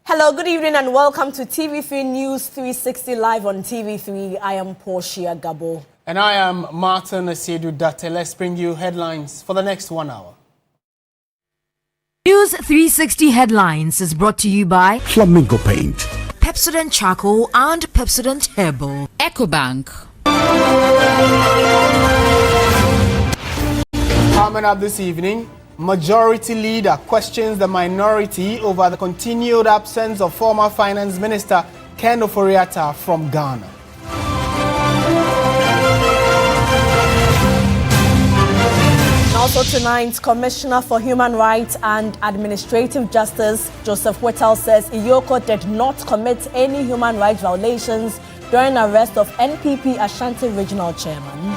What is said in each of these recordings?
Hello, good evening and welcome to TV3 News 360 live on TV3. I am Portia Gabor. And I am Martin Asiedu-Dartey. Let's bring you headlines for the next 1 hour. News 360 headlines is brought to you by Flamingo Paint, Pepsodent Charcoal and Pepsodent Herbal, EcoBank. Coming up this evening, Majority Leader questions the minority over the continued absence of former Finance Minister Ken Ofori-Atta from Ghana. Also tonight, Commissioner for Human Rights and Administrative Justice Joseph Whittle says EOCO did not commit any human rights violations during arrest of NPP Ashanti Regional Chairman.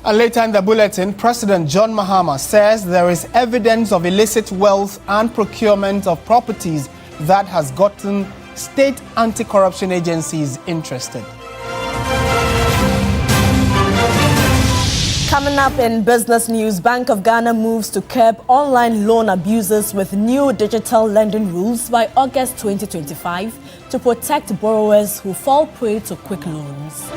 And later in the bulletin, President John Mahama says there is evidence of illicit wealth and procurement of properties that has gotten state anti-corruption agencies interested. Coming up in business news, Bank of Ghana moves to curb online loan abuses with new digital lending rules by August 2025 to protect borrowers who fall prey to quick loans.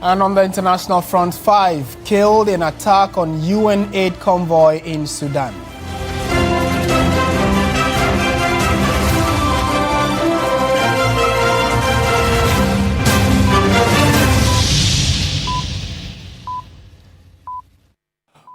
And on the international front, 5 killed in attack on UN aid convoy in Sudan.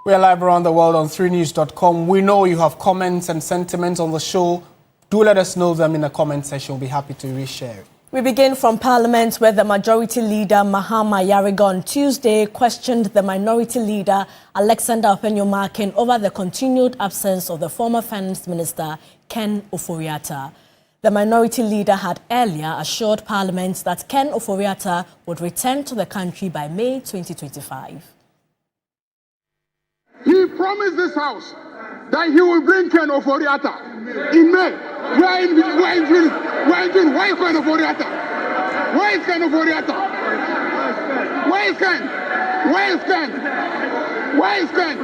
We are live around the world on 3news.com. We know you have comments and sentiments on the show. Do let us know them in the comment section. We'll be happy to reshare it. We begin from Parliament, where the Majority Leader Mahama Yariga on Tuesday questioned the Minority Leader Alexander Openyo-Markin over the continued absence of the former Finance Minister Ken Ofori-Atta. The Minority Leader had earlier assured Parliament that Ken Ofori-Atta would return to the country by May 2025. He promised this House that he will bring Ken Ofori-Atta in May. Where is Ken Ofori-Atta? Where is Ken Ofori-Atta? Where is Ken? Where is Ken? Where is Ken?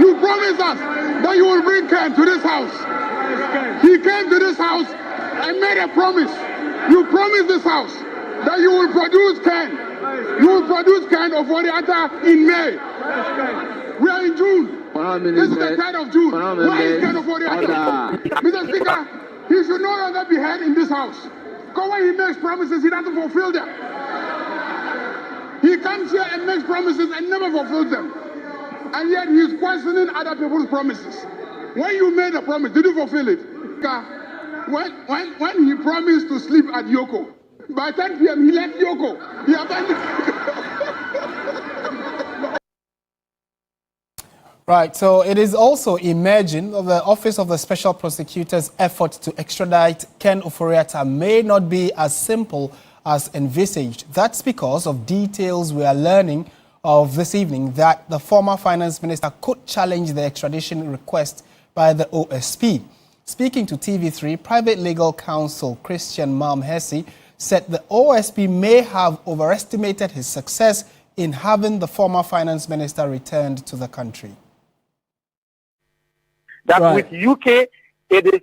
You promised us that you will bring Ken to this House. He came to this House and made a promise. You promised this House that you will produce Ken. You will produce Ken Ofori-Atta in May. We are in June. This is the 3rd of June. Why is Ken Ofori-Atta? Mr. Speaker, he should no longer be heard in this House. Because when he makes promises, he doesn't fulfill them. He comes here and makes promises and never fulfills them. And yet he is questioning other people's promises. When you made a promise, did you fulfill it? When he promised to sleep at EOCO, by 10 p.m. he left EOCO. He abandoned. Right, so it is also emerging that the Office of the Special Prosecutor's effort to extradite Ken Ofori-Atta may not be as simple as envisaged. That's because of details we are learning of this evening that the former Finance Minister could challenge the extradition request by the OSP. Speaking to TV3, Private Legal Counsel Christian Malmhesi said the OSP may have overestimated his success in having the former Finance Minister returned to the country. That right. With UK, it is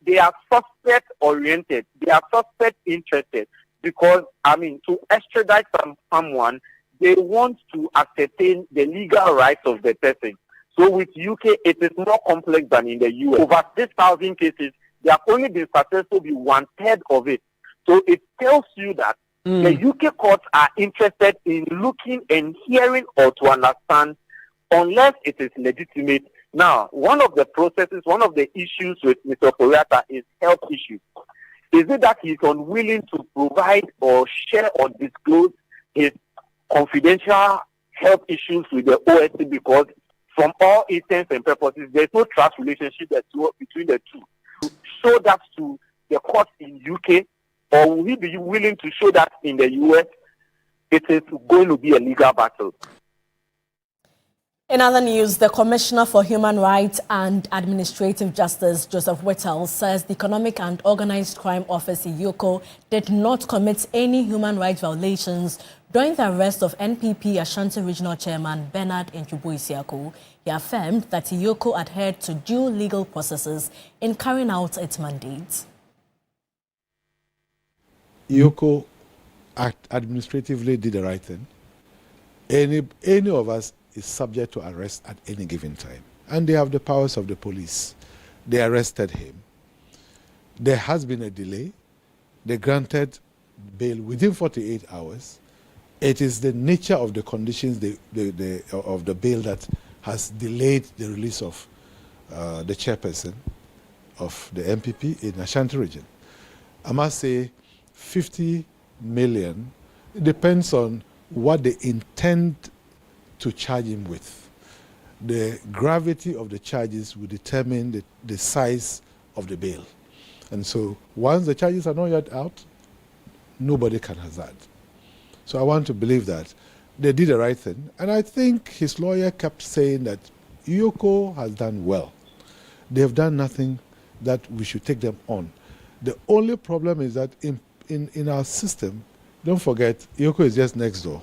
they are suspect oriented, they are suspect interested, because to extradite someone, they want to ascertain the legal rights of the person. So with UK, it is more complex than in the US. Over 6,000 cases, they have only been successful with 1/3 of it. So it tells you that the UK courts are interested in looking and hearing or to understand, unless it is legitimate. Now, one of the processes, one of the issues with Mr. Ofori-Atta is health issues. Is it that he's unwilling to provide or share or disclose his confidential health issues with the OSC, because from all intents and purposes, there's no trust relationship between the two? To show that to the courts in UK, or will he be willing to show that in the US? It is going to be a legal battle. In other news, the Commissioner for Human Rights and Administrative Justice, Joseph Whittle, says the Economic and Organized Crime Office, EOCO, did not commit any human rights violations during the arrest of NPP Ashanti Regional Chairman Bernard Nchubu-Isiaku. He affirmed that EOCO adhered to due legal processes in carrying out its mandate. EOCO administratively did the right thing. Any of us is subject to arrest at any given time. And they have the powers of the police. They arrested him. There has been a delay. They granted bail within 48 hours. It is the nature of the conditions of the bail that has delayed the release of the chairperson of the MPP in Ashanti region. I must say 50 million, it depends on what they intend to charge him with. The gravity of the charges will determine the size of the bail. And so once the charges are not yet out, nobody can hazard. So I want to believe that they did the right thing. And I think his lawyer kept saying that EOCO has done well. They have done nothing that we should take them on. The only problem is that in our system, don't forget, EOCO is just next door.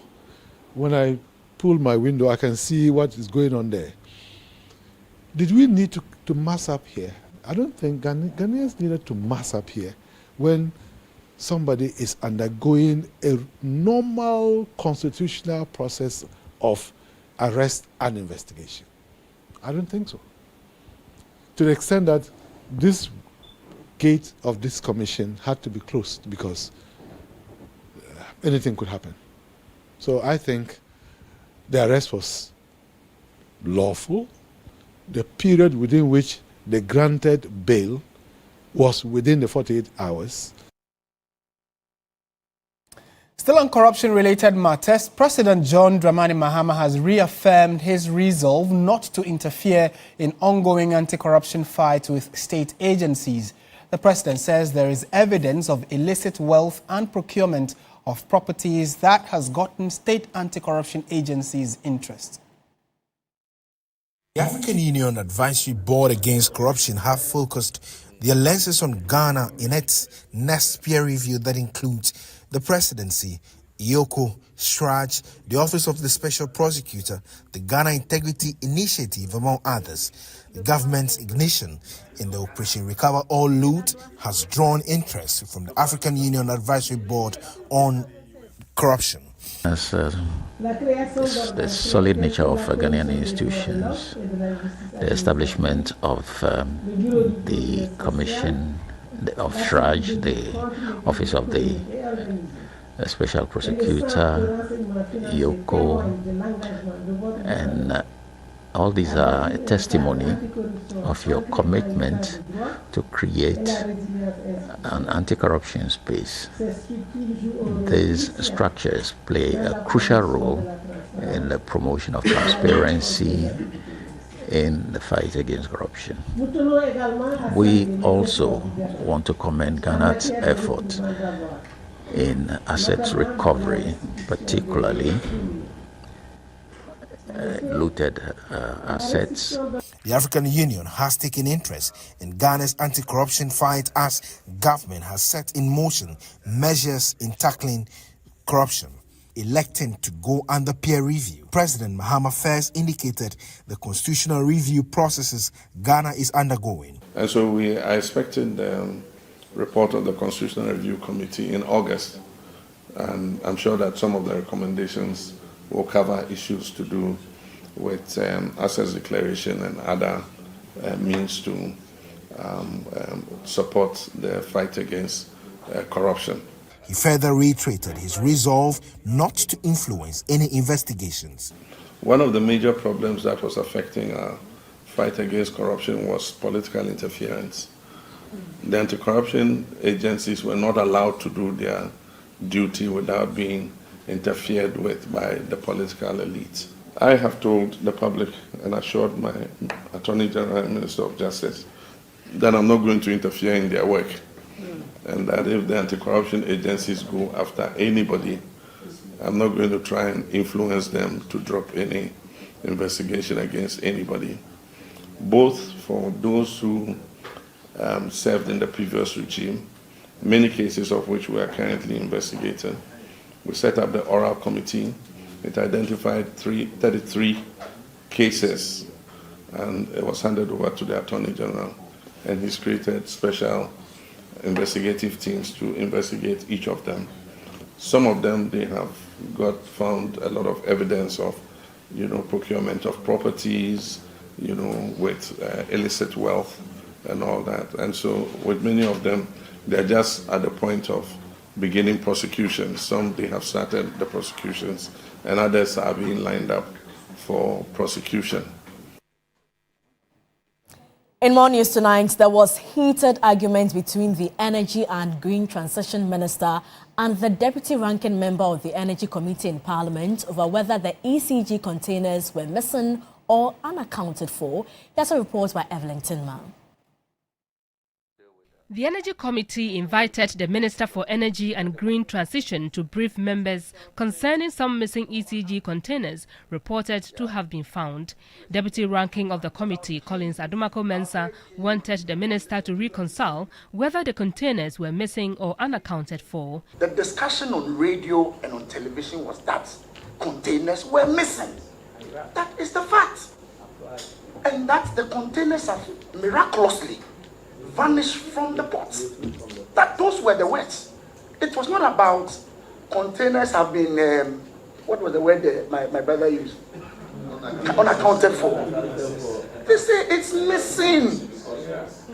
When I pull my window, I can see what is going on there. Did we need to mass up here? I don't think Ghanaians needed to mass up here when somebody is undergoing a normal constitutional process of arrest and investigation. I don't think so. To the extent that this gate of this commission had to be closed because anything could happen. So I think the arrest was lawful. The period within which they granted bail was within the 48 hours. Still on corruption-related matters, President John Dramani Mahama has reaffirmed his resolve not to interfere in ongoing anti-corruption fight with state agencies. The president says there is evidence of illicit wealth and procurement of properties that has gotten state anti-corruption agencies' interest. The African Union Advisory Board Against Corruption have focused their lenses on Ghana in its next peer review that includes the presidency, EOCO, STRAJ, the Office of the Special Prosecutor, the Ghana Integrity Initiative, among others. The government's ignition in the Operation Recover All Loot has drawn interest from the African Union Advisory Board on corruption. As the solid nature of Ghanaian institutions, the establishment of the Commission of STRAJ, the Office of the Special Prosecutor, EOCO, and all these are a testimony of your commitment to create an anti-corruption space. These structures play a crucial role in the promotion of transparency in the fight against corruption. We also want to commend Ghana's effort in assets recovery, particularly looted assets. The African Union has taken interest in Ghana's anti-corruption fight as government has set in motion measures in tackling corruption, electing to go under peer review. President Mahama first indicated the constitutional review processes Ghana is undergoing. And so we are expecting the report of the Constitutional Review Committee in August. And I'm sure that some of the recommendations will cover issues to do with assets declaration and other means to support the fight against corruption. He further reiterated his resolve not to influence any investigations. One of the major problems that was affecting our fight against corruption was political interference. The anti-corruption agencies were not allowed to do their duty without being interfered with by the political elite. I have told the public and assured my Attorney General and Minister of Justice that I'm not going to interfere in their work, and that if the anti-corruption agencies go after anybody, I'm not going to try and influence them to drop any investigation against anybody, both for those who served in the previous regime, many cases of which we are currently investigating. We set up the oral committee. It identified 33 cases, and it was handed over to the Attorney General, and he's created special investigative teams to investigate each of them. Some of them, they have found a lot of evidence of, procurement of properties, with illicit wealth and all that. And so with many of them, they're just at the point of beginning prosecution. Some, they have started the prosecutions, and others are being lined up for prosecution. In more news tonight, there was heated argument between the Energy and Green Transition Minister and the Deputy Ranking Member of the Energy Committee in Parliament over whether the ECG containers were missing or unaccounted for. Here's a report by Evelyn Tinma. The Energy Committee invited the Minister for Energy and Green Transition to brief members concerning some missing ECG containers reported to have been found. Deputy Ranking of the committee, Collins Adumako-Mensah, wanted the Minister to reconcile whether the containers were missing or unaccounted for. The discussion on radio and on television was that containers were missing. That is the fact. And that the containers have miraculously vanished from the ports. That those were the words. It was not about containers have been, what was the word my brother used? Unaccounted for. They say it's missing.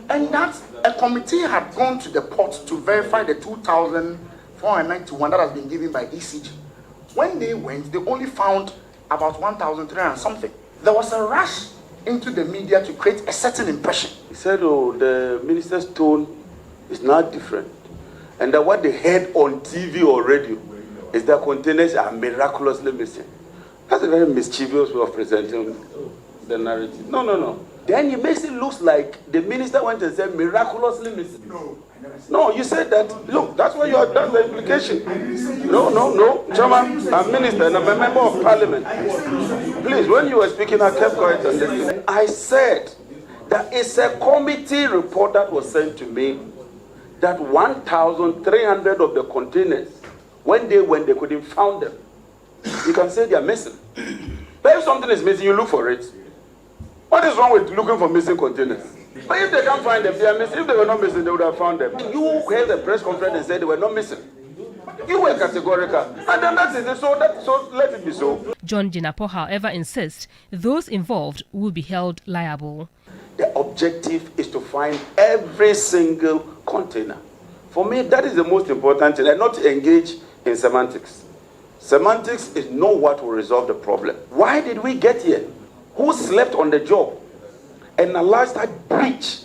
And that a committee had gone to the port to verify the 2,491 that has been given by ECG. When they went, they only found about 1,300 something. There was a rush into the media to create a certain impression. He said, oh, the minister's tone is not different. And that what they heard on TV or radio is that containers are miraculously missing. That's a very mischievous way of presenting the narrative. No. Then it makes it look like the minister went and said miraculously missing. No, you said that. Look, that's what that's the implication. No. Chairman, I'm minister and I'm a member of parliament. Please, when you were speaking, I kept quiet and listening. I said that it's a committee report that was sent to me that 1,300 of the containers, when they couldn't find them, you can say they are missing. But if something is missing, you look for it. What is wrong with looking for missing containers? But if they can't find them, they are missing. If they were not missing, they would have found them. You held a press conference and said they were not missing. You were categorical. And then that is it. So let it be so. John Jinapo, however, insists those involved will be held liable. The objective is to find every single container. For me, that is the most important thing, and not to engage in semantics. Semantics is not what will resolve the problem. Why did we get here? Who slept on the job and allowed such breach,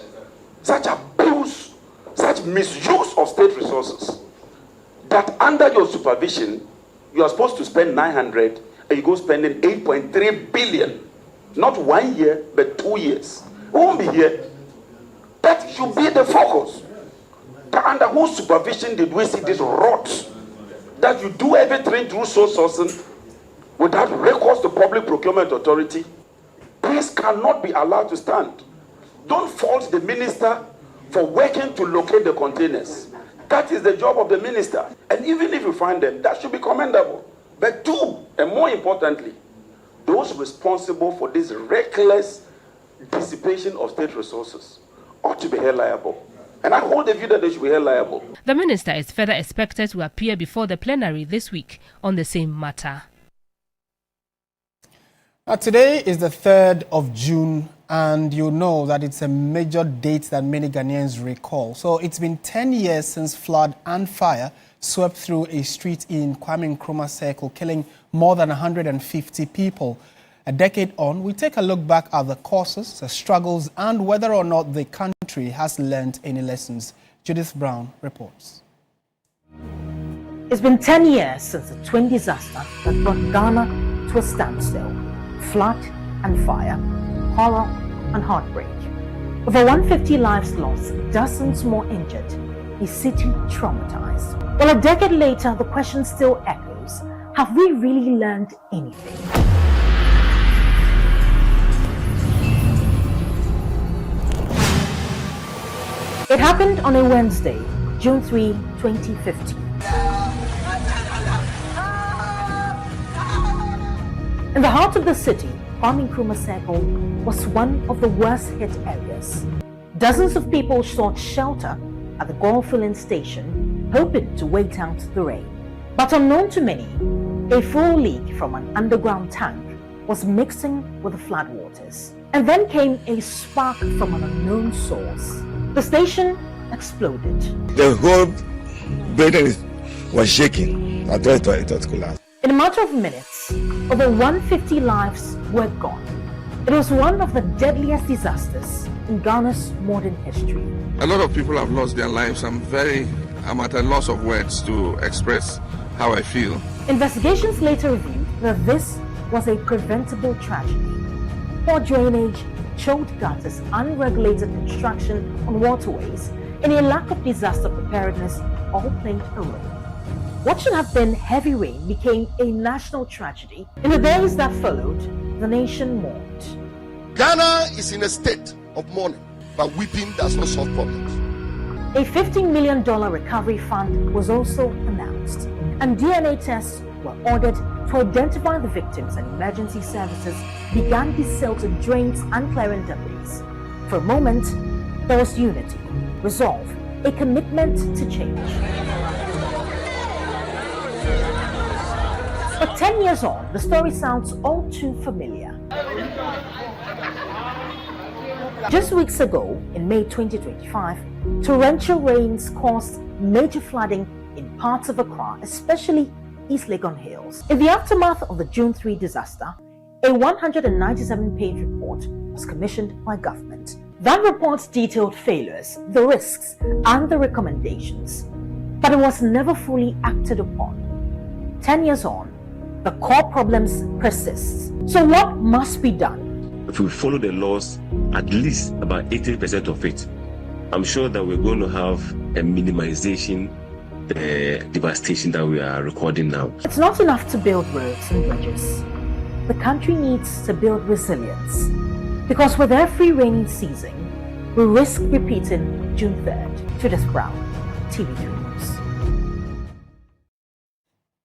such abuse, such misuse of state resources, that under your supervision, you are supposed to spend 900 and you go spending 8.3 billion. Not 1 year, but 2 years. We won't be here. That should be the focus. Under whose supervision did we see this rot? That you do everything through sole sourcing without recourse to public procurement authority? This cannot be allowed to stand. Don't fault the minister for working to locate the containers. That is the job of the minister. And even if you find them, that should be commendable. But two, and more importantly, those responsible for this reckless dissipation of state resources ought to be held liable. And I hold the view that they should be held liable. The minister is further expected to appear before the plenary this week on the same matter. Today is the 3rd of June, and you know that it's a major date that many Ghanaians recall. So it's been 10 years since flood and fire swept through a street in Kwame Nkrumah Circle, killing more than 150 people. A decade on, we take a look back at the causes, the struggles, and whether or not the country has learned any lessons. Judith Brown reports. It's been 10 years since the twin disaster that brought Ghana to a standstill. Flood and fire, horror and heartbreak. Over 150 lives lost, dozens more injured, a city traumatized. Well, a decade later, the question still echoes. Have we really learned anything? It happened on a Wednesday, June 3, 2015. In the heart of the city, Kwame Nkrumah Circle was one of the worst hit areas. Dozens of people sought shelter at the gold filling station, hoping to wait out the rain. But unknown to many, a fuel leak from an underground tank was mixing with the floodwaters. And then came a spark from an unknown source. The station exploded. The whole building was shaking. I thought it was collapsed. In a matter of minutes, over 150 lives were gone. It was one of the deadliest disasters in Ghana's modern history. A lot of people have lost their lives. I'm at a loss of words to express how I feel. Investigations later revealed that this was a preventable tragedy. Poor drainage, choked gutters, unregulated construction on waterways, and a lack of disaster preparedness all played a role. What should have been heavy rain became a national tragedy. In the days that followed, the nation mourned. Ghana is in a state of mourning, but weeping does not solve problems. A $15 million recovery fund was also announced, and DNA tests were ordered to identify the victims, and emergency services began desilting drains and clearing debris. For a moment, there was unity, resolve, a commitment to change. But 10 years on, the story sounds all too familiar. Just weeks ago, in May 2025, torrential rains caused major flooding in parts of Accra, especially East Legon Hills. In the aftermath of the June 3 disaster, a 197-page report was commissioned by government. That report detailed failures, the risks, and the recommendations, but it was never fully acted upon. 10 years on, the core problems persist. So what must be done? If we follow the laws, at least about 80% of it, I'm sure that we're going to have a minimization the devastation that we are recording now. It's not enough to build roads and bridges. The country needs to build resilience, because with every rainy season, we risk repeating June 3rd. Judith Brown, TV3 News.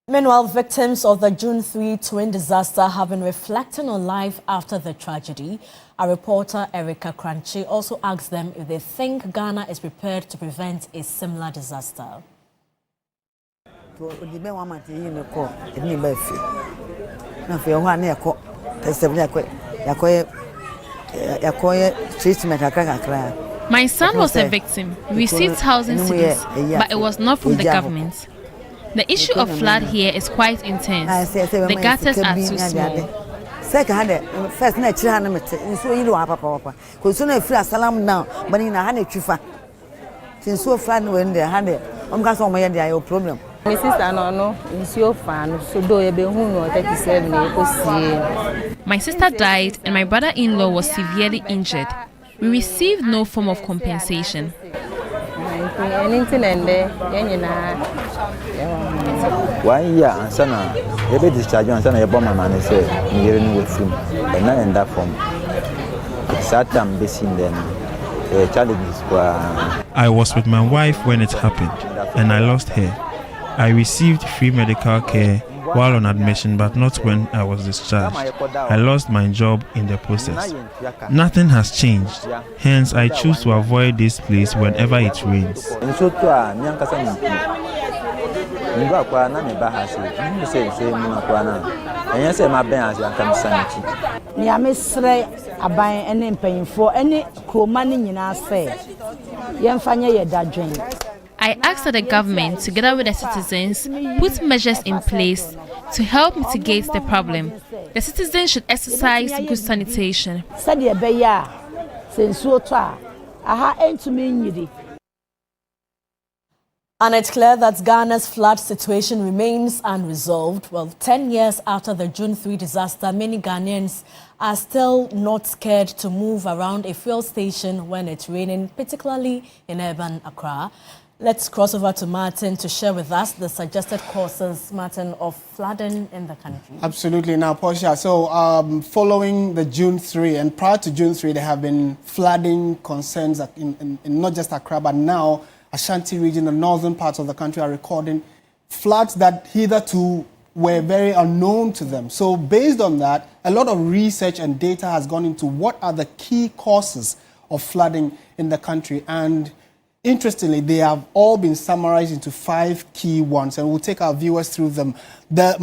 Meanwhile, victims of the June 3 twin disaster have been reflecting on life after the tragedy. Our reporter Erica Crunchy also asked them if they think Ghana is prepared to prevent a similar disaster. My son was a victim. We received 1,000 cedis, but it was not from the government. The issue of flood here is quite intense. The gutters are too small. My sister died and my brother-in-law was severely injured. We received no form of compensation. 1 year and sana ebe discharge and sana ebo mama ne say nyere ni we film and na end up from Satam basing them challenges. I was with my wife when it happened and I lost her. I received free medical care while on admission, but not when I was discharged. I lost my job in the process. Nothing has changed. Hence, I choose to avoid this place whenever it rains. I asked that the government, together with the citizens, put measures in place to help mitigate the problem. The citizens should exercise good sanitation. And it's clear that Ghana's flood situation remains unresolved. Well, 10 years after the June 3 disaster, many Ghanaians are still not scared to move around a fuel station when it's raining, particularly in urban Accra. Let's cross over to Martin to share with us the suggested causes, Martin, of flooding in the country. Absolutely. Now, Portia, so following the June 3, and prior to June 3, there have been flooding concerns in not just Accra, but now Ashanti region, the northern parts of the country, are recording floods that hitherto were very unknown to them. So based on that, a lot of research and data has gone into what are the key causes of flooding in the country. And interestingly, they have all been summarized into 5 key ones, and we'll take our viewers through them. The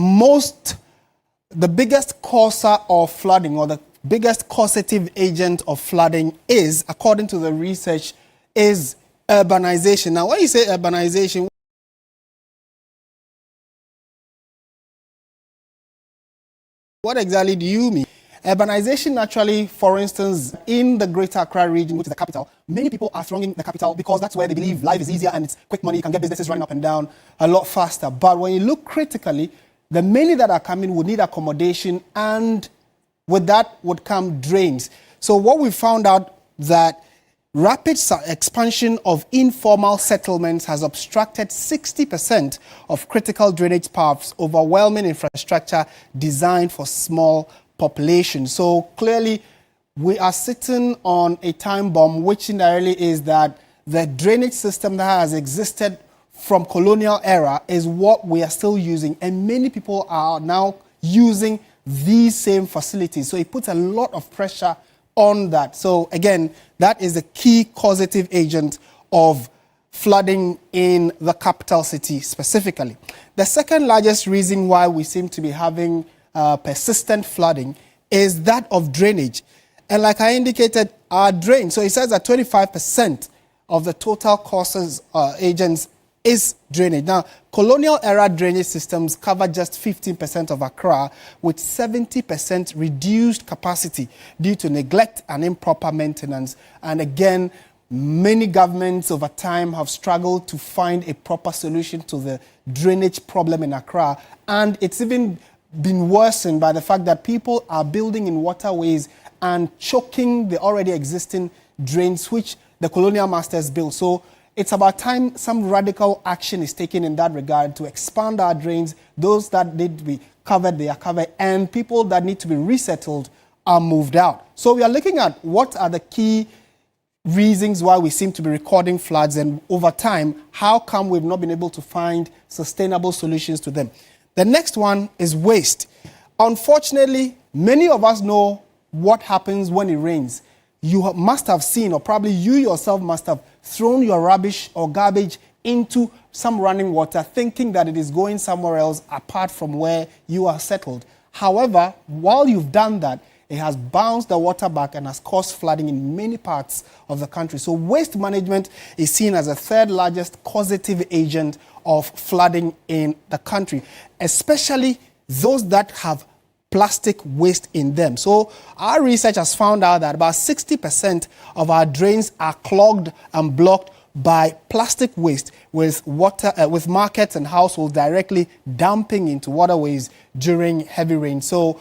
biggest causer of flooding, or the biggest causative agent of flooding is, according to the research, is urbanization. Now, when you say urbanization, what exactly do you mean? Urbanization, naturally, for instance, in the Greater Accra region, which is the capital, many people are thronging the capital because that's where they believe life is easier and it's quick money. You can get businesses running up and down a lot faster. But when you look critically, the many that are coming would need accommodation, and with that would come drains. So what we found out that rapid expansion of informal settlements has obstructed 60% of critical drainage paths, overwhelming infrastructure designed for small population. So clearly, we are sitting on a time bomb, which indirectly is that the drainage system that has existed from colonial era is what we are still using, and many people are now using these same facilities. So it puts a lot of pressure on that. So again, that is a key causative agent of flooding in the capital city specifically. The second largest reason why we seem to be having persistent flooding is that of drainage. And like I indicated, our drain, so it says that 25% of the total causes agents is drainage. Now, colonial era drainage systems cover just 15% of Accra, with 70% reduced capacity due to neglect and improper maintenance. And again, many governments over time have struggled to find a proper solution to the drainage problem in Accra. And it's even been worsened by the fact that people are building in waterways and choking the already existing drains which the colonial masters built. So it's about time some radical action is taken in that regard to expand our drains. Those that need to be covered, they are covered, and people that need to be resettled are moved out. So we are looking at what are the key reasons why we seem to be recording floods, and over time, how come we've not been able to find sustainable solutions to them. The next one is waste. Unfortunately, many of us know what happens when it rains. You must have seen, or probably you yourself must have thrown your rubbish or garbage into some running water, thinking that it is going somewhere else apart from where you are settled. However, while you've done that, it has bounced the water back and has caused flooding in many parts of the country. So waste management is seen as the third largest causative agent of flooding in the country, especially those that have plastic waste in them. So our research has found out that about 60% of our drains are clogged and blocked by plastic waste, with markets and households directly dumping into waterways during heavy rain. So,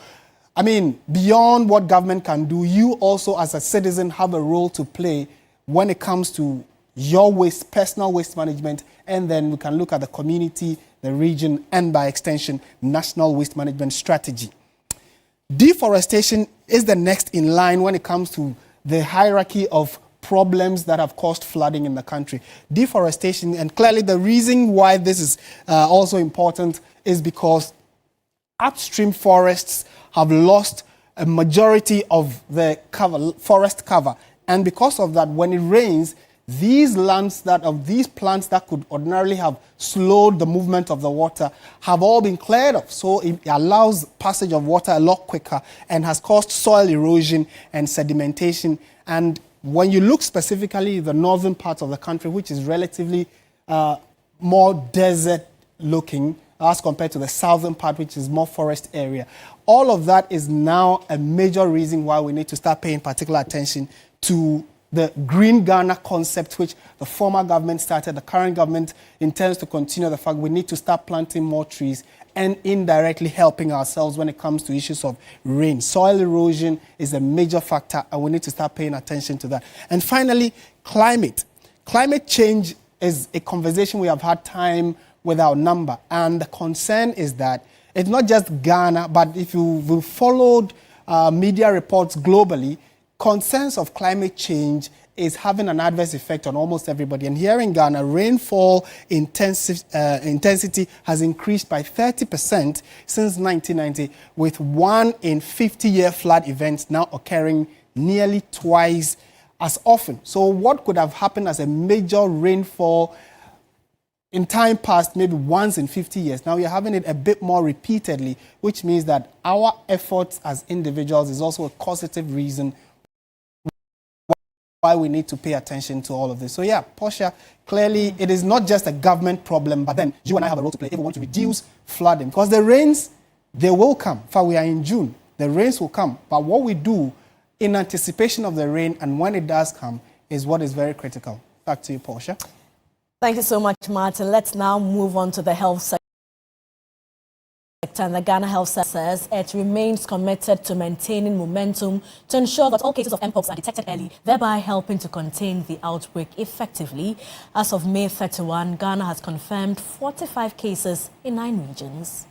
I mean, beyond what government can do, you also as a citizen have a role to play when it comes to your waste, personal waste management, and then we can look at the community, the region, and by extension, national waste management strategy. Deforestation is the next in line when it comes to the hierarchy of problems that have caused flooding in the country. Deforestation, and clearly the reason why this is also important is because upstream forests have lost a majority of the forest cover. And because of that, when it rains, these plants that could ordinarily have slowed the movement of the water have all been cleared off. So it allows passage of water a lot quicker and has caused soil erosion and sedimentation. And when you look specifically at the northern part of the country, which is relatively more desert looking as compared to the southern part, which is more forest area, all of that is now a major reason why we need to start paying particular attention to the Green Ghana concept, which the former government started. The current government intends to continue the fact we need to start planting more trees and indirectly helping ourselves when it comes to issues of rain. Soil erosion is a major factor, and we need to start paying attention to that. And finally, climate. Climate change is a conversation we have had time without number. And the concern is that it's not just Ghana, but if you've followed media reports globally, concerns of climate change is having an adverse effect on almost everybody. And here in Ghana, rainfall intensity has increased by 30% since 1990, with 1 in 50-year flood events now occurring nearly twice as often. So what could have happened as a major rainfall in time past, maybe once in 50 years, now we're having it a bit more repeatedly, which means that our efforts as individuals is also a causative reason why we need to pay attention to all of this. So yeah, Portia, clearly it is not just a government problem, but then you and I have a role to play if we want to reduce flooding. Because the rains, they will come. In fact, we are in June. The rains will come. But what we do in anticipation of the rain and when it does come is what is very critical. Back to you, Portia. Thank you so much, Martin. Let's now move on to the health sector. And the Ghana Health Service says it remains committed to maintaining momentum to ensure that all cases of Mpox are detected early, thereby helping to contain the outbreak effectively. As of May 31, Ghana has confirmed 45 cases in 9 regions.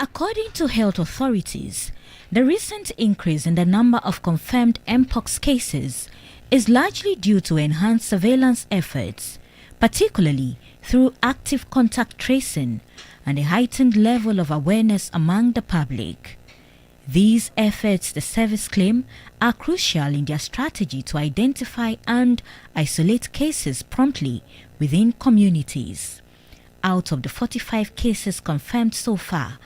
According to health authorities, the recent increase in the number of confirmed Mpox cases is largely due to enhanced surveillance efforts, particularly through active contact tracing and a heightened level of awareness among the public. These efforts, the service claim, are crucial in their strategy to identify and isolate cases promptly within communities. Out of the 45 cases confirmed so far,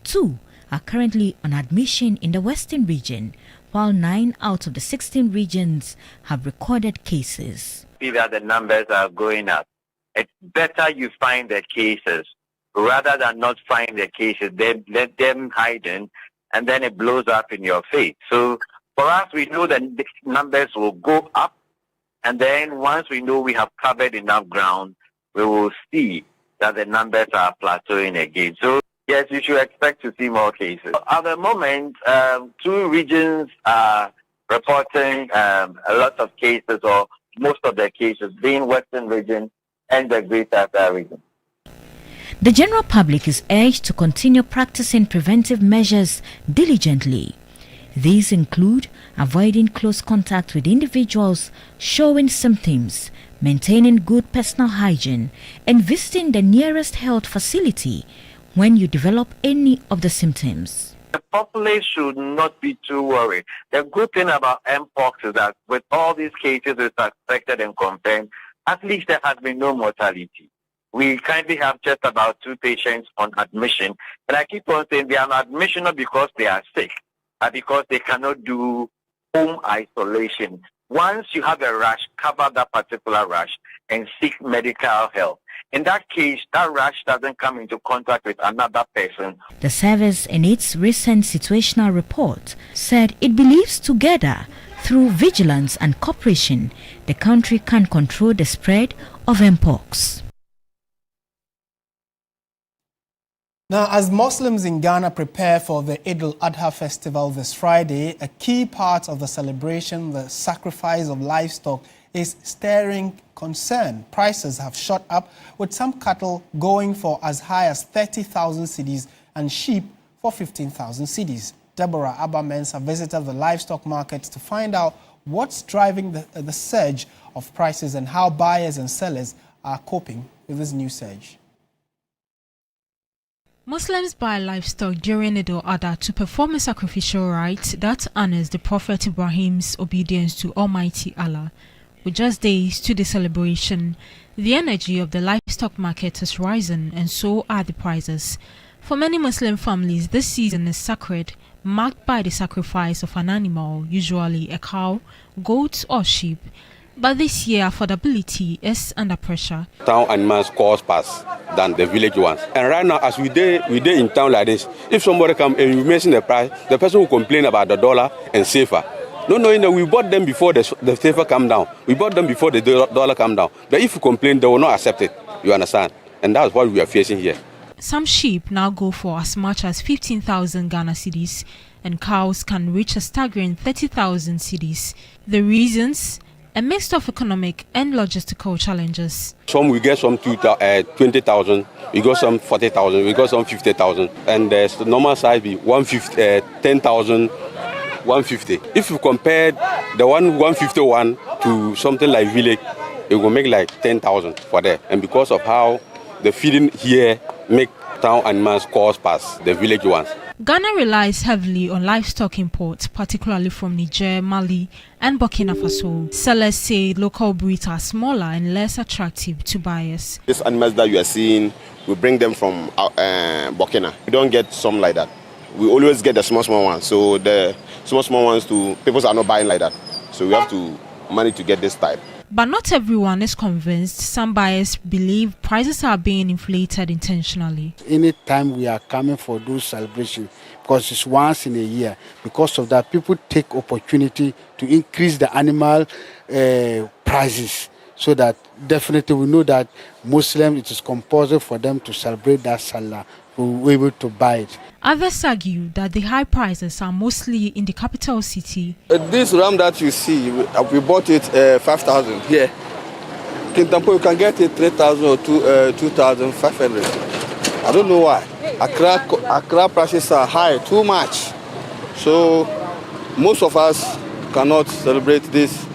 2 are currently on admission in the Western region, while 9 out of the 16 regions have recorded cases. See that the numbers are going up. It's better you find the cases rather than not find the cases, then let them hiding, and then it blows up in your face. So for us, we know that the numbers will go up, and then once we know we have covered enough ground, we will see that the numbers are plateauing again. So yes, you should expect to see more cases. At the moment, 2 regions are reporting a lot of cases, or most of the cases, being Western region and the Greater Accra region. The general public is urged to continue practicing preventive measures diligently. These include avoiding close contact with individuals showing symptoms, maintaining good personal hygiene, and visiting the nearest health facility when you develop any of the symptoms. The populace should not be too worried. The good thing about Mpox is that with all these cases suspected and confirmed, at least there has been no mortality. We currently have just about 2 patients on admission. And I keep on saying they are on admission not because they are sick, but because they cannot do home isolation. Once you have a rash, cover that particular rash and seek medical help. In that case, that rash doesn't come into contact with another person. The service, in its recent situational report, said it believes together, through vigilance and cooperation, the country can control the spread of Mpox. Now, as Muslims in Ghana prepare for the Id-ul-Adha festival this Friday, a key part of the celebration, the sacrifice of livestock, is stirring concern. Prices have shot up, with some cattle going for as high as 30,000 cedis and sheep for 15,000 cedis. Deborah Abba-Mensah visited the livestock market to find out what's driving the surge of prices and how buyers and sellers are coping with this new surge. Muslims buy livestock during Id-ul-Adha to perform a sacrificial rite that honors the Prophet Ibrahim's obedience to Almighty Allah. With just days to the celebration, the energy of the livestock market has risen, and so are the prices. For many Muslim families, this season is sacred, marked by the sacrifice of an animal, usually a cow, goat or sheep. But this year, affordability is under pressure. Town animals cost less than the village ones. And right now, as we day in town like this, if somebody come and you mention the price, the person will complain about the dollar and safer. Not knowing that we bought them before the safer come down. We bought them before the dollar come down. But if you complain, they will not accept it. You understand? And that's what we are facing here. Some sheep now go for as much as 15,000 Ghana cedis, and cows can reach a staggering 30,000 cedis. The reasons? a mix of economic and logistical challenges. Some we get some 20,000, we got some 40,000, we got some 50,000, and the normal size be 10,000, 150. If you compare the 151 to something like village, it will make like 10,000 for there. And because of how the feeding here make town animals cost past the village ones. Ghana relies heavily on livestock imports, particularly from Niger, Mali, and Burkina Faso. Sellers say local breeds are smaller and less attractive to buyers. These animals that you are seeing, we bring them from Burkina. We don't get some like that. We always get the small ones. So the small ones, people are not buying like that. So we have to manage to get this type. But not everyone is convinced. Some buyers believe prices are being inflated intentionally. Anytime we are coming for those celebrations, because it's once in a year, because of that, people take opportunity to increase the animal prices, so that definitely we know that Muslims, it is compulsory for them to celebrate that Salah. We're able to buy it. Others argue that the high prices are mostly in the capital city. This ram that you see, we bought it 5,000 here. Kintampo, you can get it 3,000 or 2,500. I don't know why. Accra prices are high, too much. So most of us cannot celebrate this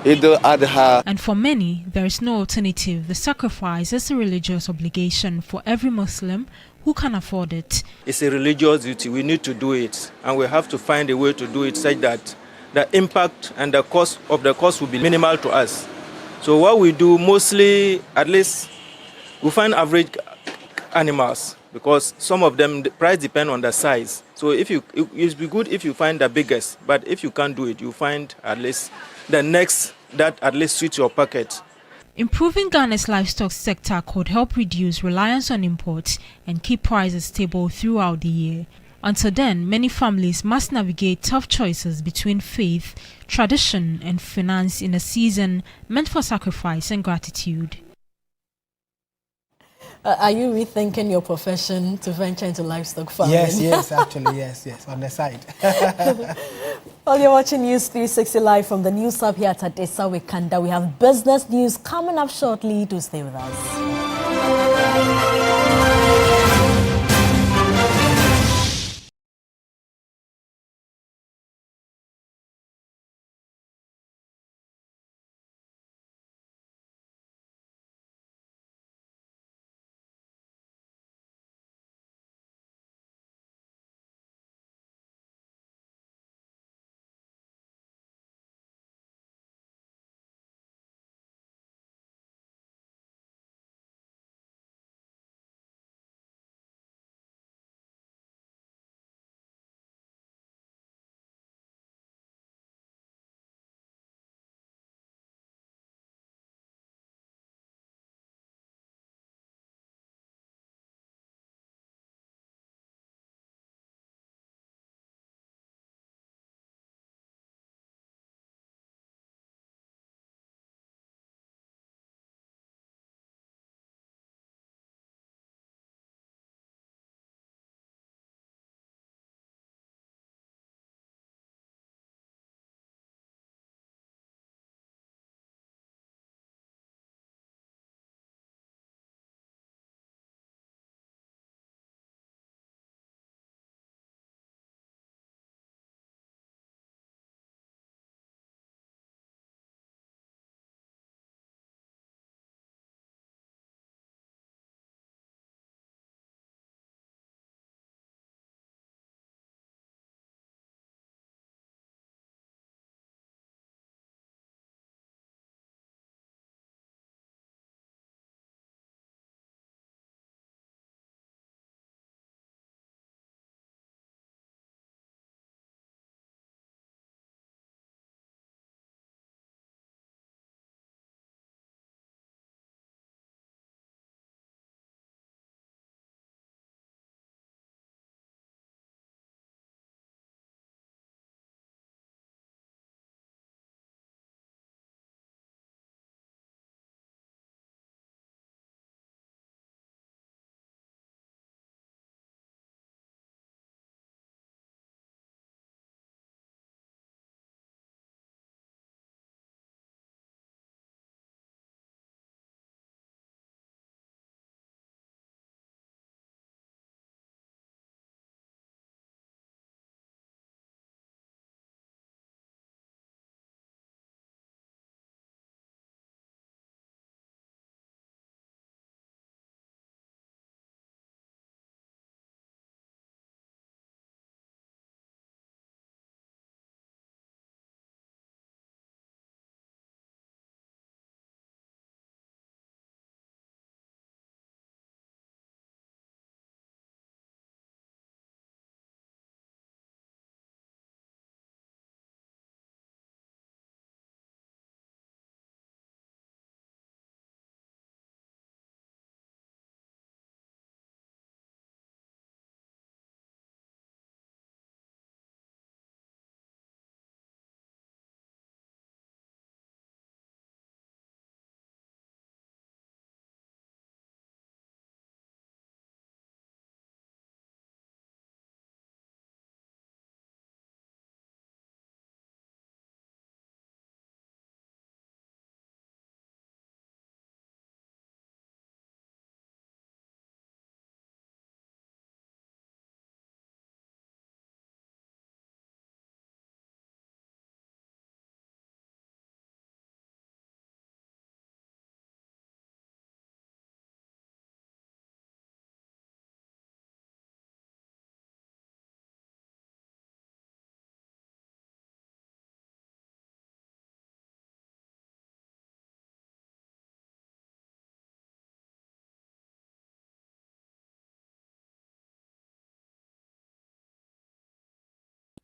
Id-ul-Adha. And for many, there is no alternative. The sacrifice is a religious obligation for every Muslim who can afford it. It's a religious duty. We need to do it, and we have to find a way to do it such that the impact and the cost will be minimal to us. So what we do mostly, at least, we find average animals, because some of them, the price depends on the size. So it would be good if you find the biggest, but if you can't do it, you find at least the next that at least suits your pocket. Improving Ghana's livestock sector could help reduce reliance on imports and keep prices stable throughout the year. Until then, many families must navigate tough choices between faith, tradition, and finance in a season meant for sacrifice and gratitude. Are you rethinking your profession to venture into livestock farming? Yes, actually, yes, on the side. Well, you're watching News 360 live from the News Hub here at Adesa Wikanda. We have business news coming up shortly. Do stay with us.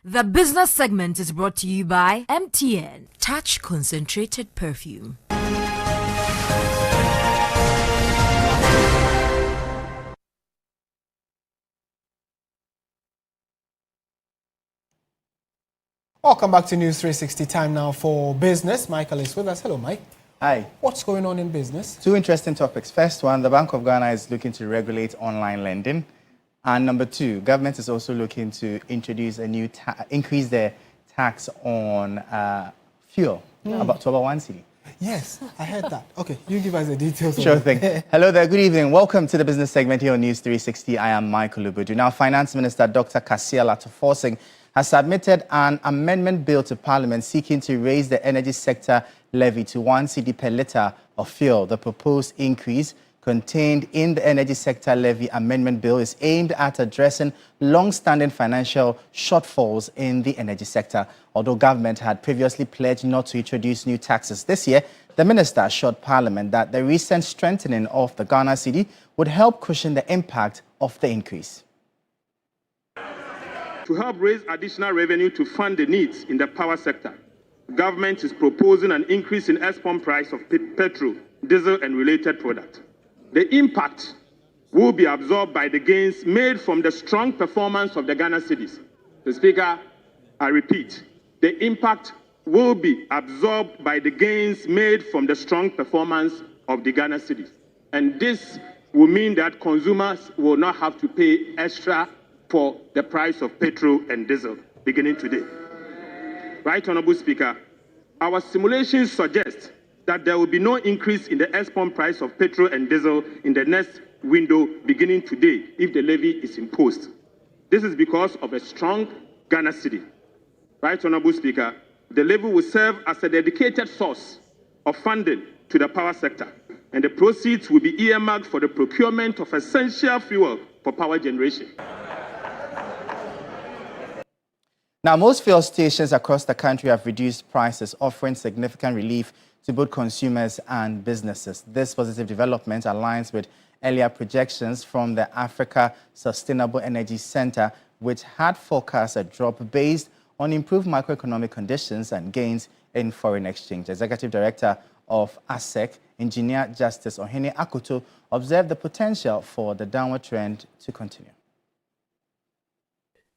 The business segment is brought to you by MTN. Touch concentrated perfume. Welcome back to News 360. Time now for business. Michael is with us. Hello, Mike. Hi. What's going on in business? Two interesting topics. First one, the Bank of Ghana is looking to regulate online lending. And number two, government is also looking to introduce a new increase the tax on fuel, about 1 cedi. Yes, I heard that. Okay, you give us the details. Sure thing. Hello there, good evening. Welcome to the business segment here on News 360. I am Michael Ubudu. Now, Finance Minister Dr. Asiedu-Dartey has submitted an amendment bill to Parliament seeking to raise the energy sector levy to 1 cedi per litre of fuel. The proposed increase contained in the energy sector levy amendment bill is aimed at addressing long-standing financial shortfalls in the energy sector. Although government had previously pledged not to introduce new taxes this year, the minister assured Parliament that the recent strengthening of the Ghana cedi would help cushion the impact of the increase. To help raise additional revenue to fund the needs in the power sector, government is proposing an increase in export price of petrol, diesel and related products. The impact will be absorbed by the gains made from the strong performance of the Ghana cedis. The Speaker, I repeat, the impact will be absorbed by the gains made from the strong performance of the Ghana cedis. And this will mean that consumers will not have to pay extra for the price of petrol and diesel beginning today. Right, Honorable Speaker, our simulations suggest that there will be no increase in the export price of petrol and diesel in the next window beginning today if the levy is imposed. This is because of a strong Ghana cedi. Right, Honorable Speaker, the levy will serve as a dedicated source of funding to the power sector, and the proceeds will be earmarked for the procurement of essential fuel for power generation. Now, most fuel stations across the country have reduced prices, offering significant relief to both consumers and businesses. This positive development aligns with earlier projections from the Africa Sustainable Energy Center, which had forecast a drop based on improved macroeconomic conditions and gains in foreign exchange. Executive Director of ASEC, Engineer Justice Ohene Akoto, observed the potential for the downward trend to continue.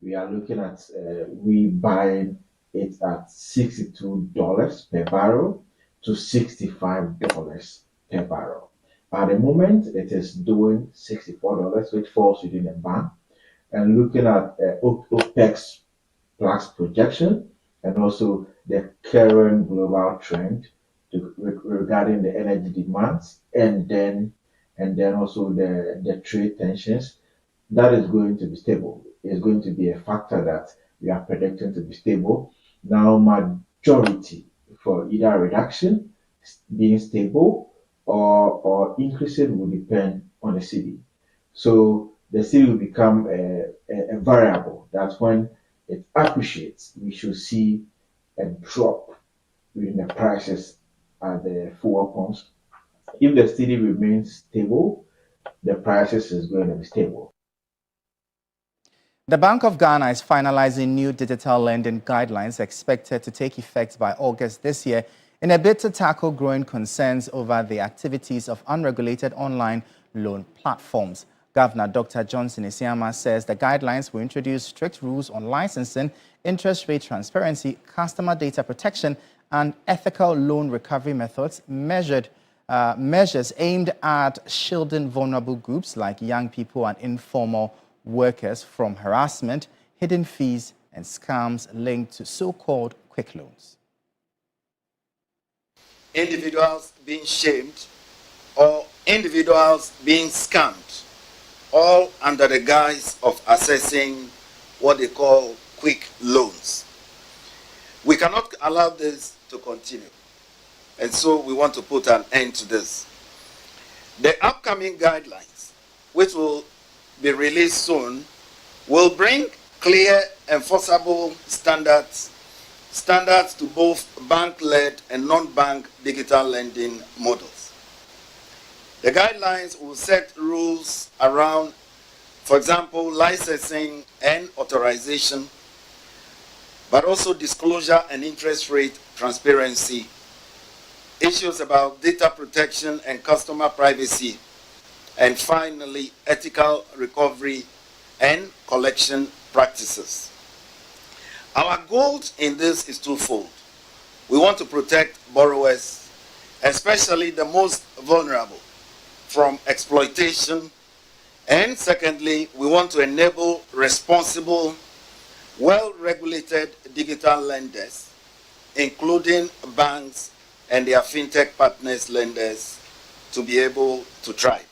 We are looking at, we buy it at $62 per barrel to $65 per barrel. At the moment, it is doing $64, which falls within a band. And looking at OPEC plus projection and also the current global trend regarding the energy demands and then also the trade tensions, that is going to be stable. It's going to be a factor that we are predicting to be stable. Now, majority for either reduction, being stable, or increasing will depend on the cedi. So the cedi will become a variable. That's when it appreciates. We should see a drop in the prices at the fuel pumps. If the cedi remains stable, the prices is going to be stable. The Bank of Ghana is finalizing new digital lending guidelines expected to take effect by August this year in a bid to tackle growing concerns over the activities of unregulated online loan platforms. Governor Dr. Johnson Isiama says the guidelines will introduce strict rules on licensing, interest rate transparency, customer data protection, and ethical loan recovery methods, measures aimed at shielding vulnerable groups like young people and informal workers from harassment, hidden fees, and scams linked to so-called quick loans. Individuals being shamed or individuals being scammed, all under the guise of assessing what they call quick loans. We cannot allow this to continue, and so we want to put an end to this. The upcoming guidelines, which will be released soon, will bring clear, enforceable standards to both bank-led and non-bank digital lending models. The guidelines will set rules around, for example, licensing and authorization, but also disclosure and interest rate transparency, issues about data protection and customer privacy, and finally, ethical recovery and collection practices. Our goal in this is twofold. We want to protect borrowers, especially the most vulnerable, from exploitation. And secondly, we want to enable responsible, well-regulated digital lenders, including banks and their fintech partners lenders, to be able to thrive.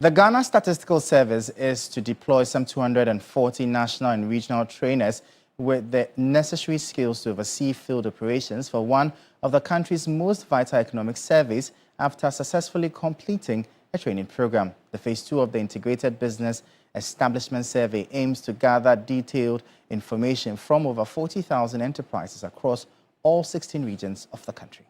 The Ghana Statistical Service is to deploy some 240 national and regional trainers with the necessary skills to oversee field operations for one of the country's most vital economic surveys after successfully completing a training program. The phase 2 of the Integrated Business Establishment Survey aims to gather detailed information from over 40,000 enterprises across all 16 regions of the country.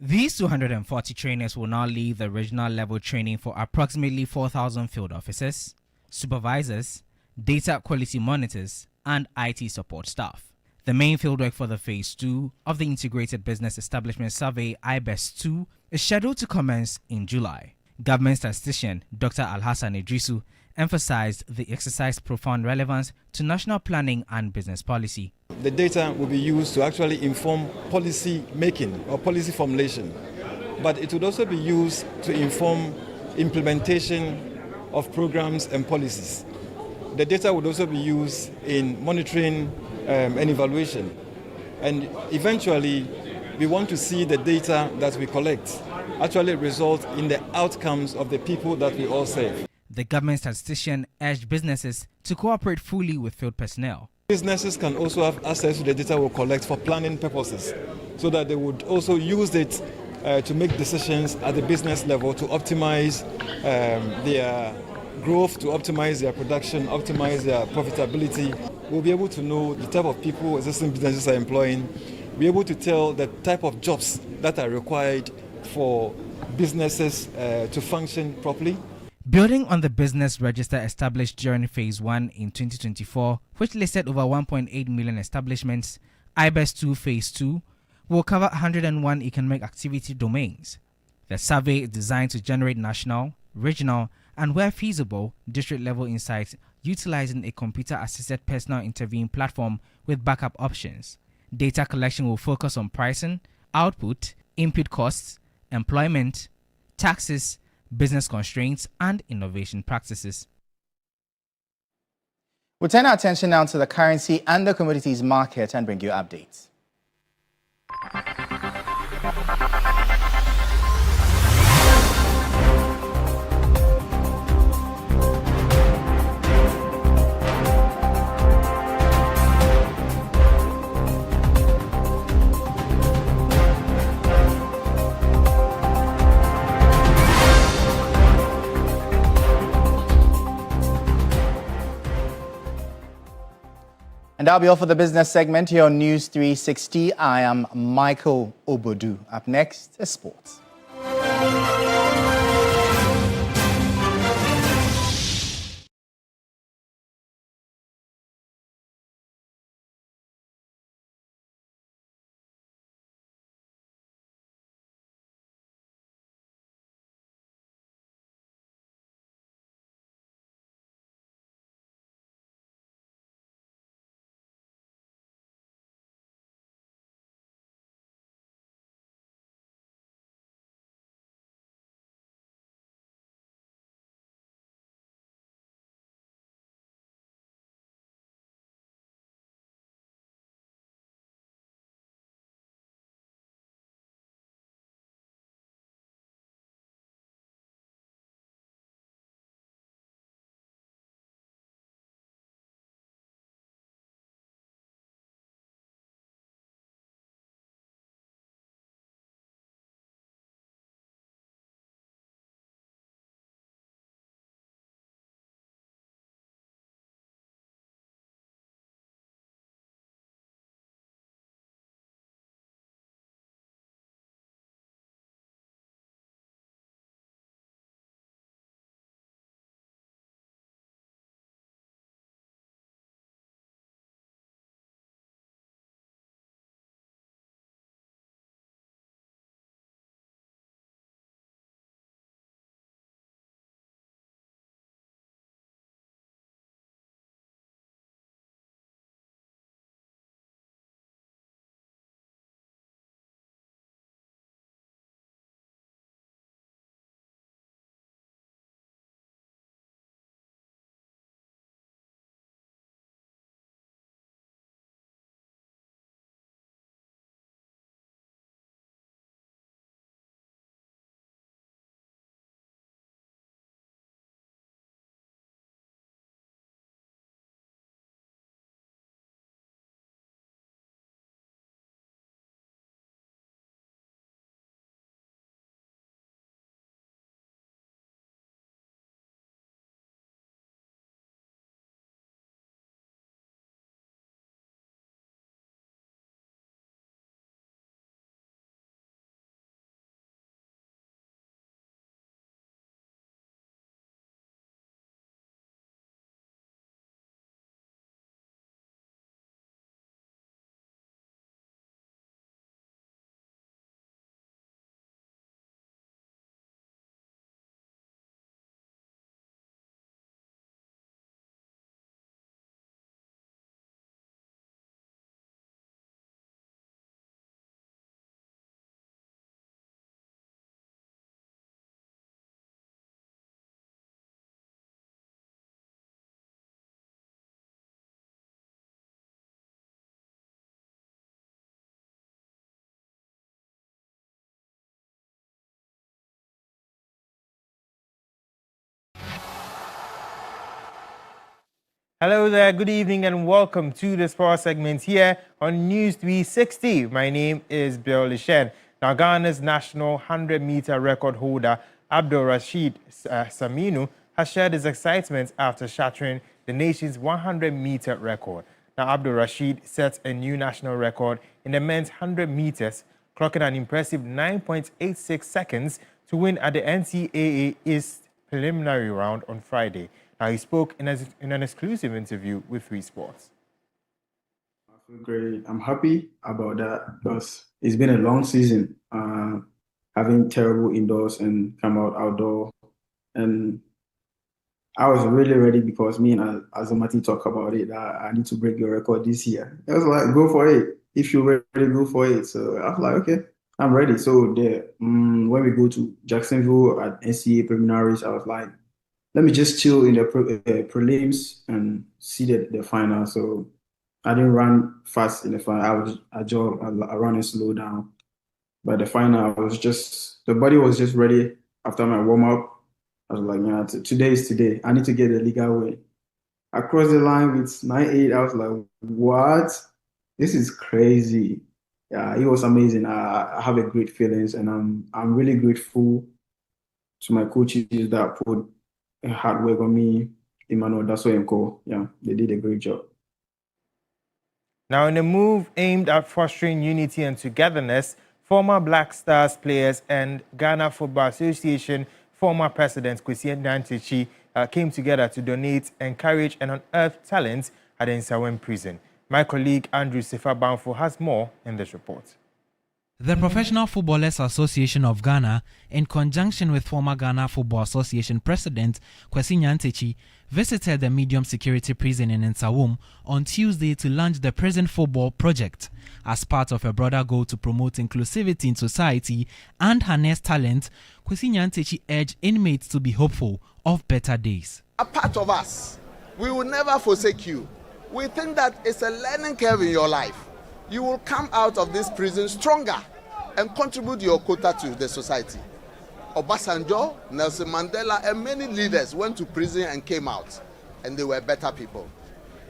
These 240 trainers will now lead the regional level training for approximately 4,000 field officers, supervisors, data quality monitors, and IT support staff. The main fieldwork for the Phase 2 of the Integrated Business Establishment Survey IBES-2 is scheduled to commence in July. Government statistician Dr. Alhassan Idrisu emphasized the exercise's profound relevance to national planning and business policy. The data will be used to actually inform policy making or policy formulation, but it would also be used to inform implementation of programs and policies. The data would also be used in monitoring and evaluation, and eventually we want to see the data that we collect actually result in the outcomes of the people that we all serve. The government statistician urged businesses to cooperate fully with field personnel. Businesses can also have access to the data we collect for planning purposes, so that they would also use it to make decisions at the business level to optimize their growth, to optimize their production, optimize their profitability. We'll be able to know the type of people existing businesses are employing, be able to tell the type of jobs that are required for businesses to function properly. Building on the business register established during Phase 1 in 2024, which listed over 1.8 million establishments, IBES-2 Phase 2 will cover 101 economic activity domains. The survey is designed to generate national, regional, and where feasible, district-level insights utilizing a computer-assisted personal interviewing platform with backup options. Data collection will focus on pricing, output, input costs, employment, taxes, business constraints, and innovation practices. We'll turn our attention now to the currency and the commodities market and bring you updates. And that'll be all for the business segment here on News 360. I am Michael Obodu. Up next is sports. Hello there, good evening and welcome to the sports segment here on News 360. My name is Bill Lishen. Now, Ghana's national 100-meter record holder, Abdul-Rashid Saminu, has shared his excitement after shattering the nation's 100-meter record. Now, Abdul-Rashid set a new national record in the men's 100 meters, clocking an impressive 9.86 seconds to win at the NCAA East preliminary round on Friday. Now, he spoke in an exclusive interview with 3 Sports. I feel great. I'm happy about that because it's been a long season, having terrible indoors and come out outdoor. And I was really ready because me and Azamati talk about it. I need to break your record this year. I was like, go for it. If you're ready, go for it. So I was like, okay, I'm ready. So when we go to Jacksonville at NCAA preliminaries, I was like, let me just chill in the prelims and see the final. So I didn't run fast in the final. I ran and slow down. But the final, the body was just ready after my warm up. I was like, yeah, today is today. I need to get a legal win. I crossed the line with 9.8. I was like, what? This is crazy. Yeah, it was amazing. I have a great feelings, and I'm really grateful to my coaches that put hard work on me, Emmanuel Daso and EOCO. Yeah, they did a great job. Now, in a move aimed at fostering unity and togetherness, former Black Stars players and Ghana Football Association former President Asiedu-Dartey came together to donate, encourage and unearth talent at the Nsawam prison. My colleague Andrew Sifa-Banfo has more in this report. The Professional Footballers Association of Ghana, in conjunction with former Ghana Football Association President Asiedu-Dartey, visited the medium security prison in Nsawam on Tuesday to launch the Prison Football Project. As part of a broader goal to promote inclusivity in society and harness talent, Asiedu-Dartey urged inmates to be hopeful of better days. A part of us, we will never forsake you. We think that it's a learning curve in your life. You will come out of this prison stronger and contribute your quota to the society. Obasanjo, Nelson Mandela, and many leaders went to prison and came out, and they were better people.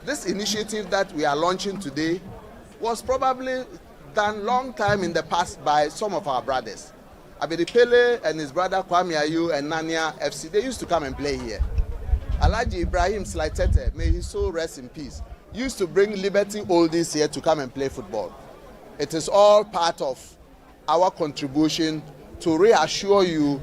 This initiative that we are launching today was probably done long time in the past by some of our brothers. Abedi Pele and his brother Kwame Ayu and Nania FC, they used to come and play here. Alhaji Ibrahim Slaitete, may his soul rest in peace, used to bring Liberty Oldies here to come and play football. It is all part of our contribution to reassure you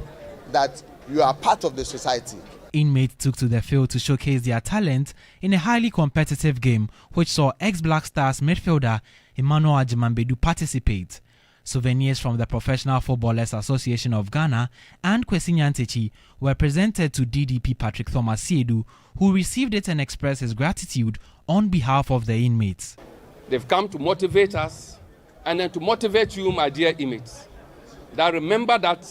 that you are part of the society. Inmates took to the field to showcase their talent in a highly competitive game, which saw ex-Black Stars midfielder Emmanuel Ajimambedu participate. Souvenirs from the Professional Footballers Association of Ghana and Asiedu-Dartey were presented to DDP Patrick Thomas Asiedu, who received it and expressed his gratitude on behalf of the inmates. They've come to motivate us and then to motivate you, my dear inmates, that remember that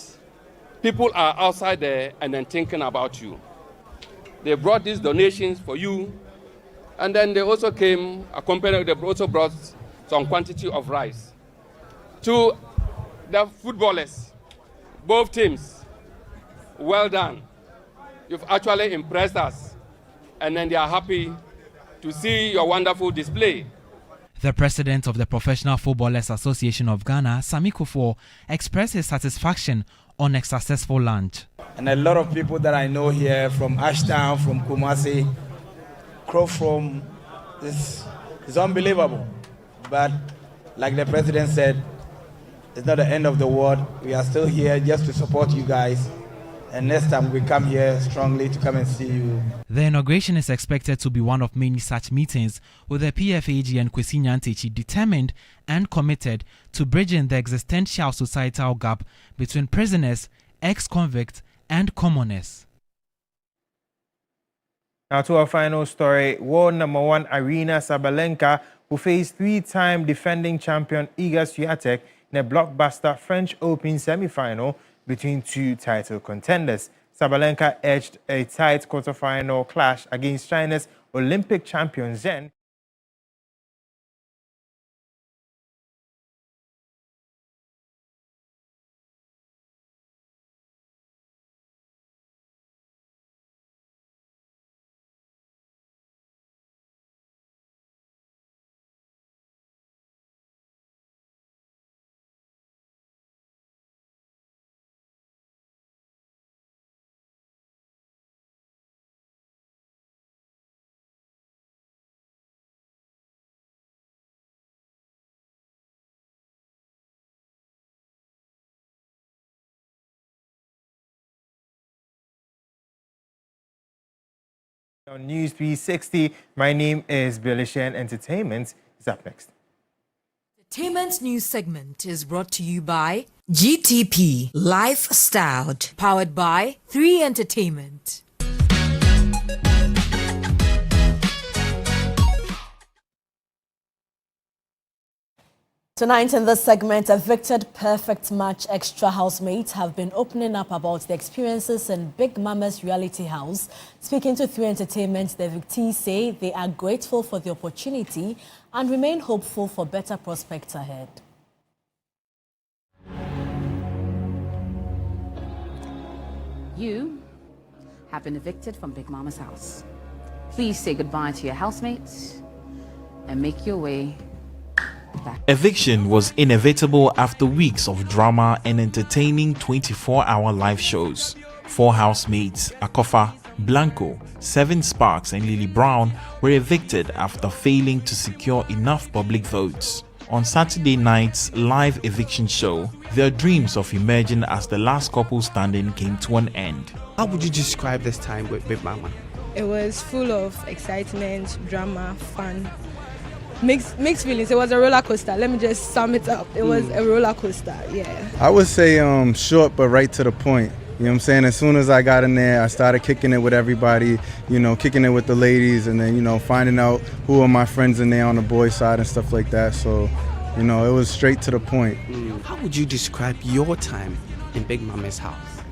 people are outside there and then thinking about you. They brought these donations for you, and then they also came accompanied, they also brought some quantity of rice. To the footballers, both teams, well done. You've actually impressed us, and then they are happy to see your wonderful display. The president of the Professional Footballers Association of Ghana, Sami Kufuor, expressed his satisfaction on a successful launch. And a lot of people that I know here from Ashtown, from Kumasi, Crofrom, it's unbelievable. But like the president said, it's not the end of the world. We are still here just to support you guys. And next time we come here strongly to come and see you. The inauguration is expected to be one of many such meetings, with the PFAG and Asiedu-Dartey determined and committed to bridging the existential societal gap between prisoners, ex-convicts and commoners. Now to our final story, world number 1 Aryna Sabalenka, who faced 3-time defending champion Iga Swiatek in a blockbuster French Open semi-final between 2 title contenders. Sabalenka edged a tight quarter-final clash against China's Olympic champion Zheng On News 360, my name is Billy Shen. Entertainment is up next. Entertainment news segment is brought to you by GTP Lifestyle, powered by 3 Entertainment. Tonight in this segment, evicted perfect match extra housemates have been opening up about the experiences in Big Mama's reality house. Speaking to 3 Entertainment, the evictees say they are grateful for the opportunity and remain hopeful for better prospects ahead. You have been evicted from Big Mama's house. Please say goodbye to your housemates and make your way back. Eviction was inevitable after weeks of drama and entertaining 24-hour live shows. 4 housemates, Akofa, Blanco, 7 Sparks and Lily Brown were evicted after failing to secure enough public votes. On Saturday night's live eviction show, their dreams of emerging as the last couple standing came to an end. How would you describe this time with Big Mama? It was full of excitement, drama, fun, mixed feelings. It was a roller coaster. Let me just sum it up. It was a roller coaster, yeah. I would say short but right to the point. You know what I'm saying? As soon as I got in there, I started kicking it with everybody, kicking it with the ladies, and then, finding out who are my friends in there on the boys' side and stuff like that. So, it was straight to the point. How would you describe your time in Big Mama's house?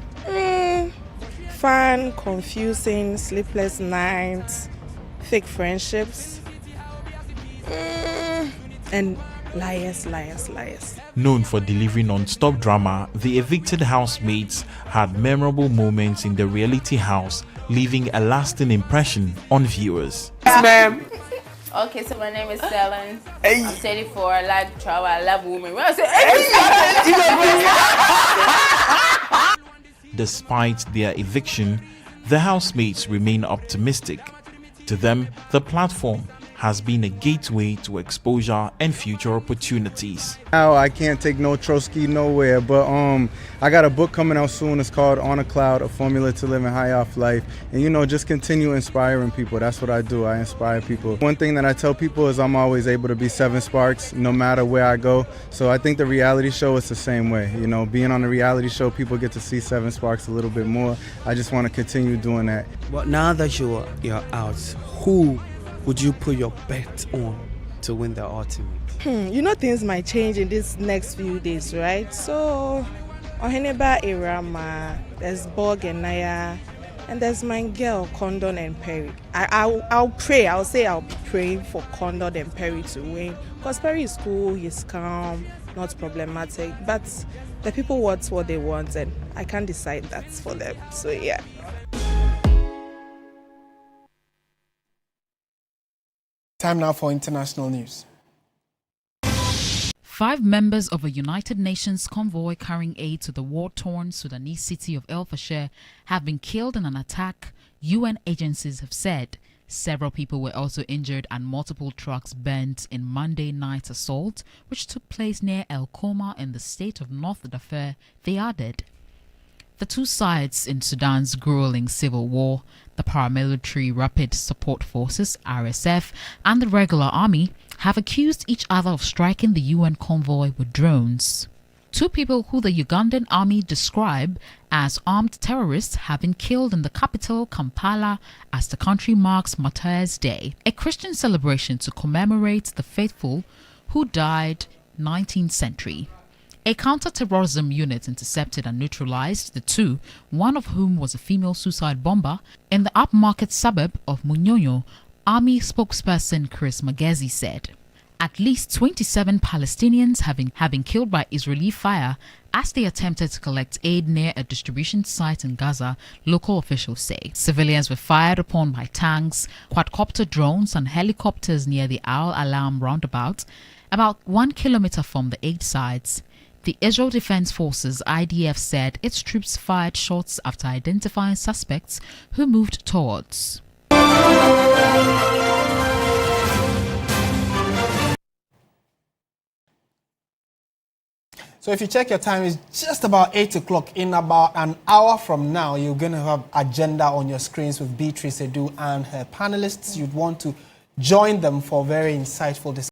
Fun, confusing, sleepless nights, fake friendships, and liars. Known for delivering non-stop drama, the evicted housemates had memorable moments in the reality house, leaving a lasting impression on viewers. Yes, ma'am. Okay, so my name is Selen. I'm 34. I like travel. I love women. When I say, Despite their eviction, the housemates remain optimistic. To them, the platform has been a gateway to exposure and future opportunities. Now I can't take no Trotsky nowhere, but I got a book coming out soon. It's called On a Cloud, A Formula to Living High Off Life. And just continue inspiring people. That's what I do. I inspire people. One thing that I tell people is I'm always able to be 7 Sparks no matter where I go. So I think the reality show is the same way. Being on a reality show, people get to see 7 Sparks a little bit more. I just want to continue doing that. But now that you're out, who would you put your bet on to win the ultimate? Things might change in these next few days, right? So, Oheneba Irama, there's Borg and Naya, and there's my girl, Condon and Perry. I'll pray. I'll say I'll pray for Condon and Perry to win. Because Perry is cool, he's calm, not problematic. But the people want what they want, and I can't decide that's for them. So, yeah. Time now for international news. 5 members of a United Nations convoy carrying aid to the war-torn Sudanese city of El Fasher have been killed in an attack, UN agencies have said. Several people were also injured and multiple trucks burnt in Monday night's assault, which took place near El Koma in the state of North Darfur, they added. The 2 sides in Sudan's grueling civil war, the paramilitary Rapid Support Forces, RSF, and the regular army, have accused each other of striking the UN convoy with drones. 2 people who the Ugandan army describe as armed terrorists have been killed in the capital, Kampala, as the country marks Martyrs' Day, a Christian celebration to commemorate the faithful who died 19th century. A counter-terrorism unit intercepted and neutralized the 2, one of whom was a female suicide bomber, in the upmarket suburb of Munyonyo, Army spokesperson Chris Magezi said. At least 27 Palestinians have been killed by Israeli fire as they attempted to collect aid near a distribution site in Gaza, local officials say. Civilians were fired upon by tanks, quadcopter drones and helicopters near the Al-Alam roundabout, about 1 kilometer from the aid sites. The Israel Defense Forces IDF said its troops fired shots after identifying suspects who moved towards. So if you check your time, it's just about 8 o'clock. In about an hour from now, you're going to have agenda on your screens with Beatrice Edu and her panelists. You'd want to join them for very insightful discussion.